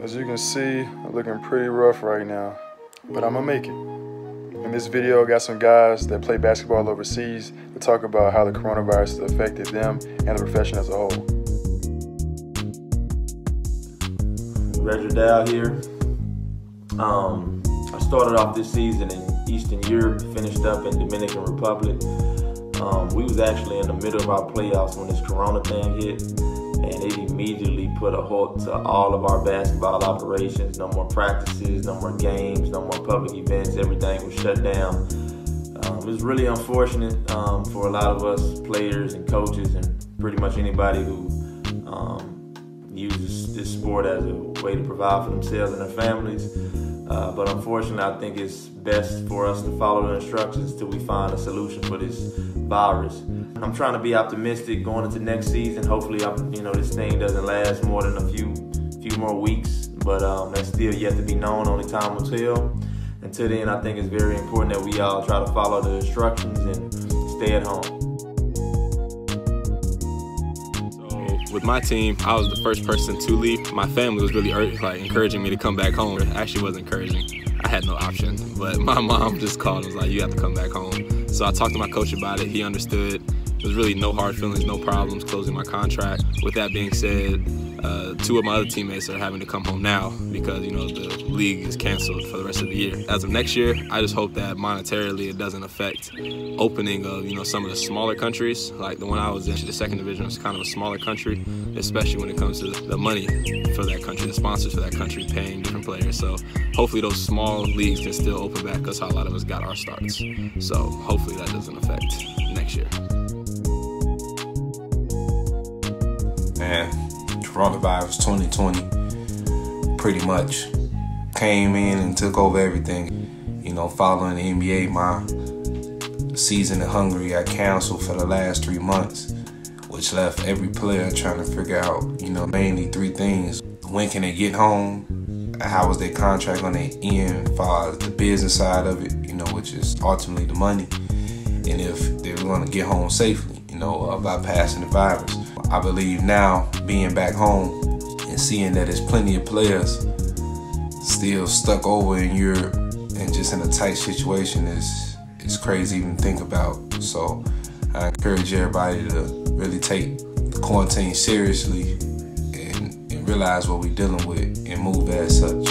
As you can see, I'm looking pretty rough right now, but I'm gonna make it. In this video, I got some guys that play basketball overseas to talk about how the coronavirus has affected them and the profession as a whole. Reger Dowell here. I started off this season in Eastern Europe, finished up in Dominican Republic. We was actually in the middle of our playoffs when this corona thing hit, and it immediately put a halt to all of our basketball operations. No more practices, no more games, no more public events. Everything was shut down. It was really unfortunate for a lot of us players and coaches and pretty much anybody who uses this sport as a way to provide for themselves and their families. But unfortunately, I think it's best for us to follow the instructions till we find a solution for this virus. I'm trying to be optimistic going into next season. Hopefully, this thing doesn't last more than a few more weeks. But that's still yet to be known. Only time will tell. Until then, I think it's very important that we all try to follow the instructions and stay at home. With my team, I was the first person to leave. My family was really encouraging me to come back home. It actually wasn't encouraging. I had no option, but my mom just called and was like, you have to come back home. So I talked to my coach about it. He understood. There was really no hard feelings, no problems closing my contract. With that being said, two of my other teammates are having to come home now because, the league is canceled for the rest of the year. As of next year, I just hope that monetarily it doesn't affect opening of, some of the smaller countries. Like the one I was in, the second division was kind of a smaller country, especially when it comes to the money for that country, the sponsors for that country paying different players. So hopefully those small leagues can still open back. That's how a lot of us got our starts. So hopefully that doesn't affect next year. Man, coronavirus 2020 pretty much came in and took over everything. Following the NBA, my season in Hungary got canceled for the last 3 months, which left every player trying to figure out, mainly three things. When can they get home? How was their contract on their end, as far as the business side of it, which is ultimately the money, and if they were going to get home safely, bypassing the virus. I believe now, being back home and seeing that there's plenty of players still stuck over in Europe and just in a tight situation is crazy to even think about. So I encourage everybody to really take the quarantine seriously and realize what we're dealing with and move as such.